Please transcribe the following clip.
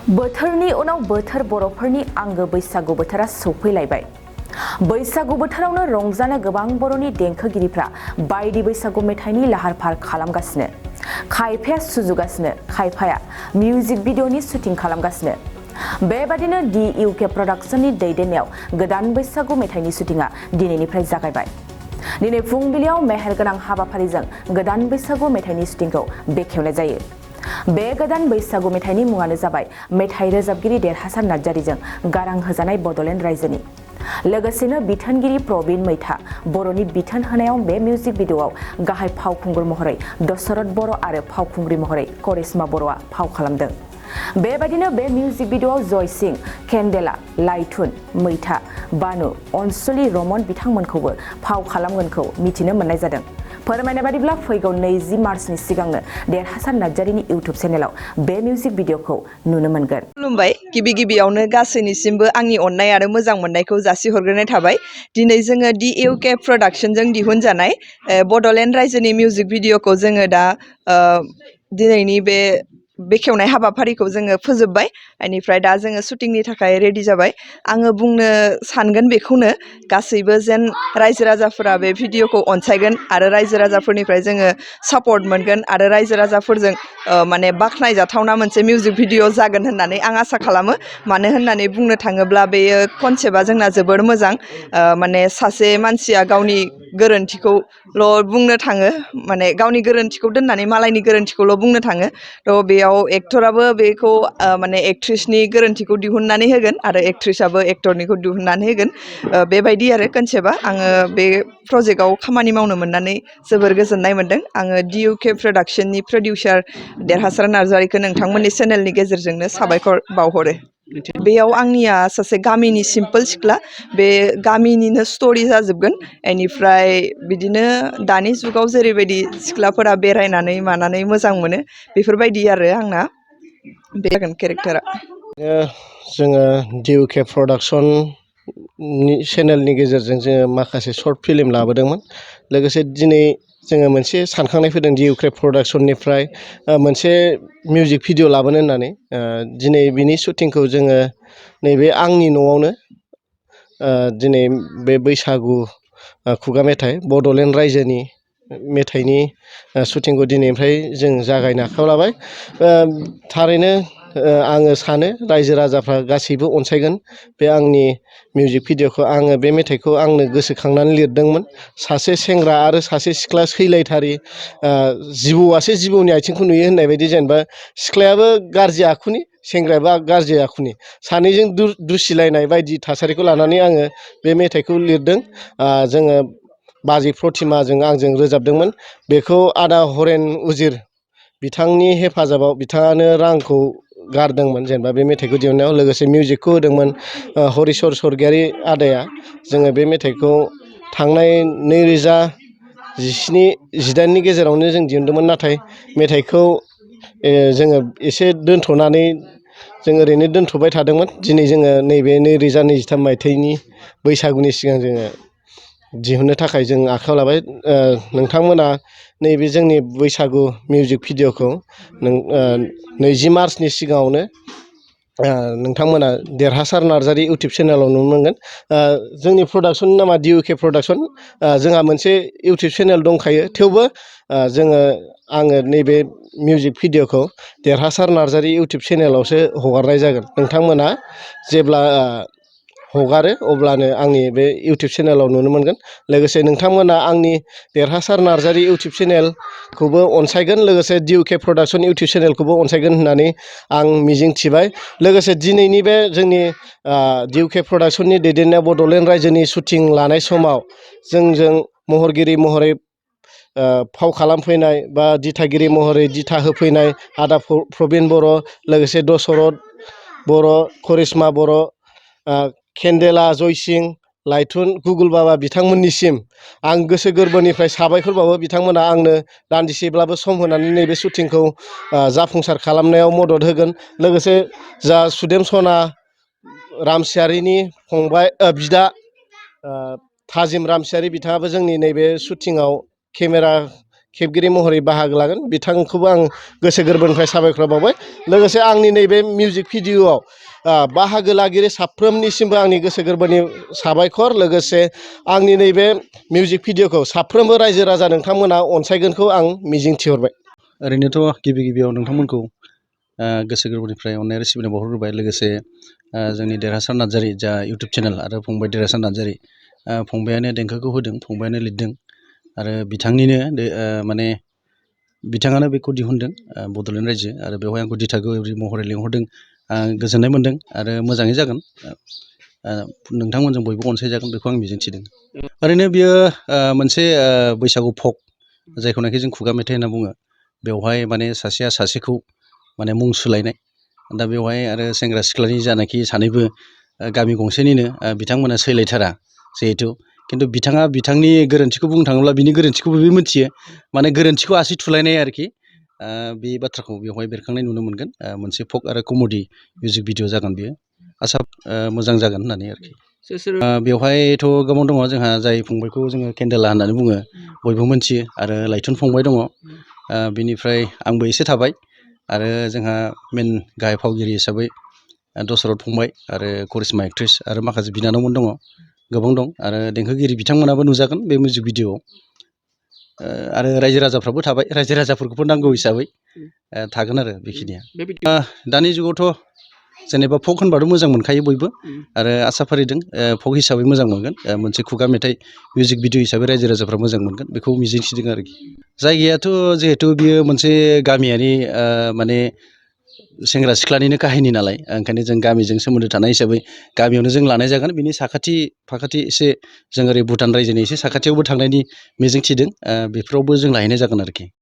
बोथोरनि उनाव बोथोर बर'फोरनि आंगो बैसागु बोथोरा सौफैलायबाय। बैसागु बोथोरावनो रंजानो गोबां बर'नि देंखोगिरिफ्रा बायदि बैसागु मेथाइनि लाहार-फाहार खालामगासिनो। खायफाया सुजुगासिनो, खायफाया मिउजिक भिडिअनि शुटिं खालामगासिनो। बेबादिनो D.U.K प्रडाक्शननि दैदेननायाव गोदान बैसागु मेथाइनि शुटिंआ दिनैनिफ्राय जागायबाय। दिनै फुंबिलियाव मेहेरगोनां हाबाफारिजों गोदान बैसागु मेथाइनि शुटिंखौ बेखेवनाय जायो। बे गोदान बैसागु मेथाइनि मुङानो जाबाय मेथाइ रोजाबगिरि देरहासार नार्जारीजों गारां होजानाय बड'लेण्ड रायजोनि। लोगोसेनो बिथोनगिरि प्रबिन मैथा बर'नि बिथोन होनायाव बे मिउजिक भिडिअआव गाहाय फावखुंगुर महरै दशरथ बर' आरो फावखुंग्रि महरै करिश्मा बर'आ फाव खालामदों। बेबायदिनो बे मिउजिक भिडिअआव जयसिं, केन्डेला, लाइथुन, मैथा, बानु, अनसुलि, रमन बिथांमोनखौबो फाव खालामगोनखौ मिथिनो मोननाय जादों। फोरमायनाय बादिब्ला फैगौ 20 मार्चनि सिगांनो देरहासार नार्जारीनि इउटुब चेनेलाव बे मिउजिक भिडिअखौ नुनो मोनगोन। खुलुमबाय। गिबियावनो गासैनिसिमबो आंनि अननाय आरो मोजां मोननायखौ जासिहरग्रोनाय थाबाय। दिनै जोङो D.U.K प्रडाक्शनजों दिहुनजानाय बड'लेण्ड रायजोनि मिउजिक भिडिअखौ जोङो दा दिनैनि बे बेखेवनाय हाबाफारिखौ जोङो फोजोबबाय। बेनिफ्राय दा जोङो शुटिंनि थाखाय रेडि जाबाय। आङो बुंनो सानगोन बेखौनो, गासैबो जेन रायजो राजाफोरा बे भिडिअखौ अनसायगोन आरो रायजो राजाफोरनिफ्राय जोङो सापर्ट मोनगोन आरो रायजो राजाफोरजों माने बाख्नायजाथावना मोनसे मिउजिक भिडिअ जागोन होननानै आं आसा खालामो। मानो होननानै बुंनो थाङोब्ला बेयो कनसेप्टआ जोंना जोबोर मोजां। माने सासे मानसिया गावनि गोरोन्थिखौल' बुंनो थाङो, माने गावनि गोरोन्थिखौ दोननानै मालायनि गोरोन्थिखौल' बुंनो थाङो। थ' बेयाव एक्टराबो बेखौ माने एक्ट्रिसनि गोरोन्थिखौ दिहुननानै होगोन आरो एक्ट्रिसाबो एक्टरनिखौ दिहुननानै होगोन। बेबायदि आरो कनसेप्टआ। आङो बे प्रजेक्टआव खामानि मावनो मोननानै जोबोर गोजोननाय मोन्दों। आङो D.U.K प्रडाक्शननि प्रडिउसार देरहासार नार्जारीखौ नोंथांमोननि चेनेलनि गेजेरजोंनो साबायखर बावहरो। बेयाव आंनिया सासे गामिनि सिम्पोल सिख्ला, बे गामिनिनो स्ट'रि जाजोबगोन। बेनिफ्राय बिदिनो दानि जुगाव जेरैबायदि सिख्लाफोरा बेरायनानै मानानै मोजां मोनो, बेफोरबायदि आरो आंना बे जागोन केरेक्टारा। जोङो D.U.K प्रडाक्शननि चेनेलनि गेजेरजों जोङो माखासे सर्ट फिल्म लाबोदोंमोन। लोगोसे दिनै जोङो मोनसे सानखांनाय फैदों D.U.K प्रडाक्शननिफ्राय मोनसे मिउजिक भिडिअ लाबोनो होननानै। दिनै बिनि शुटिंखौ जोङो नैबे आंनि न'आवनो दिनै बे बैसागु खुगा मेथाइ बड'लेण्ड रायजोनि मेथाइनि शुटिंखौ दिनैनिफ्राय जों जागायनो आखायाव लाबाय। थारैनो आङो सानो रायजो राजाफ्रा गासैबो अनसायगोन बे आंनि मिउजिक भिडिअखौ। आङो बे मेथाइखौ आंनो गोसोखांनानै लिरदोंमोन। सासे सेंग्रा आरो सासे सिख्ला सैलायथारि, जिबौआसो जिबौनि आथिंखौ नुयो होननाय बायदि, जेनेबा सिख्लायाबो गाज्रि आखुनि, सेंग्रायाबो गाज्रि आखुनि, सानैजों दुसिलायनाय बायदि थासारिखौ लानानै आङो बे मेथाइखौ लिरदों। जोङो बाजै प्रतिमाजों आंजों रोजाबदोंमोन। बेखौ आदा हरेन उजिर बिथांनि हेफाजाबाव बिथाङानो रांखौ गारदोंमोन, जेनेबा बे मेथाइखौ दिहुननायाव। लोगोसे मिउजिकखौ होदोंमोन हरिचर स्वर्गियारि आदाया। जोङो बे मेथाइखौ थांनाय 2017-18नि गेजेरावनो जों दिहुनदोंमोन। नाथाय मेथाइखौ जोङो एसे दोनथ'नानै जों ओरैनो दोनथ'बाय थादोंमोन। दिनै जोङो नैबे 2023 मायथाइनि बैसागुनि सिगां जोङो दिहुननो थाखाय जों आखायाव लाबाय। नोंथांमोना नैबे जोंनि बैसागु मिउजिक भिडिअखौ 20 मार्चनि सिगाङावनो नोंथांमोना देरहासार नार्जारी इउटुब चेनेलाव नुनो मोनगोन। जोंनि प्रडाक्शननि नामा D.U.K प्रडाक्शन। जोंहा मोनसे इउटुब चेनेल दंखायो, थेवबो आङो नैबे मिउजिक भिडिअखौ देरहासार नार्जारी इउटुब चेनेलावसो हगारनाय जागोन। नोंथांमोना जेब्ला हगारो अब्लानो आंनि बे इउटुब चेनेलाव नुनो मोनगोन। लोगोसे नोंथांमोना आंनि देरहासार नार्जारी इउटुब चेनेलखौबो अनसायगोन, लोगोसे D.U.K प्रडाक्शन इउटुब चेनेलखौबो अनसायगोन होननानै आं मिजिं थिबाय। लोगोसे दिनैनि बे जोंनि D.U.K प्रडाक्शननि दैदेननायाव बड'लेण्ड रायजोनि शुटिं लानाय समाव जोंजों महरगिरि महरै फाव खालामफैनाय बा दिथागिरि महरै दिथा होफैनाय आदा प्रबिन बर', लोगोसे दशरथ बर', करिश्मा बर', केन्डेला, जयसिं, लाइथुन, गुगुल बाबा बिथांमोननिसिम आं गोसो गोरबोनिफ्राय साबायखर बावो। बिथांमोना आंनो दान्दिसेब्लाबो सम होनानै नैबे शुटिंखौ जाफुंसार खालामनायाव मदद होगोन। लोगोसे जा सुदेमसना रामसियारिनि फंबाय, बिदा थाजिम रामसियारि, बिथाङाबो जोंनि नैबे शुटिंआव खेबगिरि महरै बाहागो लागोन बिथांखौबो आं गोसो गोरबोनिफ्राय साबायखर बावबाय। लोगोसे आंनि नैबे मिउजिक भिडिअ'आव बाहागो लागिरि साफ्रोमनिसिमबो आंनि गोसो गोरबोनि साबायखर। लोगोसे आंनि नैबे मिउजिक भिडिअ'खौ साफ्रोमबो रायजो राजा नोंथांमोना अनसायगोनखौ आं मिजिंथिहरबाय। ओरैनोथ' गिबियाव नोंथांमोनखौ गोसो गोरबोनिफ्राय अननाय आरो सिबिनाय बावहरग्रोबाय। लोगोसे जोंनि देरहासार नार्जारि जा इउटुब चेनेल आरो फंबाय देरहासार नार्जारि, फंबायानो देंखोखौ होदों, फंबायानो लिरदों आरो बिथांनिनो माने बिथाङानो बेखौ दिहुनदों बड'लेण्ड रायजो आरो बेवहाय आंखौ दिथागिरि महरै लिंहरदों। आं गोजोननाय मोन्दों आरो मोजाङै जागोन। नोंथांमोनजों बयबो अनसायजागोन बेखौ आं मिजिंथिदों। ओरैनो बियो मोनसे बैसागु फक जायखौनाखि जों खुगा मेथाइ होनना बुङो। बेवहाय माने सासेया सासेखौ माने मुं सुलायनाय, दा बेवहाय आरो सेंग्रा सिख्लानि जानाखि सानैबो गामि गंसेनिनो बिथांमोना सैलायथारा जिहेथु, खिन्थु बिथाङा बिथांनि गोरोन्थिखौ बुंनो थाङोब्ला बिनि गोरोन्थिखौबो बे मिथियो, माने गोरोन्थिखौ आसि थुलायनाय आरोखि। बे बाथ्राखौ बेवहाय बेरखांनाय नुनो मोनगोन। मोनसे फक आरो कमेडि मिउजिक भिडिअ जागोन बियो। आसा मोजां जागोन होननानै आरोखि। बेवहायथ' गोबां दङ जोंहा, जाय फंबायखौ जोङो केन्देला होननानै बुङो बयबो मोनथियो, आरो लाइथुन फंबाय दङ, बिनिफ्राय आंबो एसे थाबाय, आरो जोंहा मेन गाहाय फावगिरि हिसाबै दशरथ फंबाय आरो करिश्मा एक्ट्रिस आरो माखासे बिनानावमोन दङ, गोबां दं। आरो देंखोगिरि बिथांमोनाबो नुजागोन बे मिउजिक भिडिअ'आव। आरो रायजो राजाफ्राबो थाबाय, रायजो राजाफोरखौबो नांगौ हिसाबै थागोन आरो बेखिनिया। दानि जुगावथ' जेनेबा फक होनबाथ' मोजां मोनखायो बयबो, आरो आसा फारिदों फक हिसाबै मोजां मोनगोन। मोनसे खुगा मेथाइ मिउजिक भिडिअ हिसाबै रायजो राजाफ्रा मोजां मोनगोन बेखौ मिजिंथिदों आरोखि। जायगायाथ' जिहेथु बियो मोनसे गामियारि माने सेंग्रा सिख्लानिनो काहिनि नालाय, ओंखायनो जों गामिजों सोमोन्दो थानाय हिसाबै गामियावनो जों लानाय जागोन। बिनि साखाथि फाखाथि एसे जों ओरै भुटान रायजोनि एसे साखाथियावबो थांनायनि मिजिं थिदों, बेफोरावबो जों लाहैनाय जागोन आरोखि।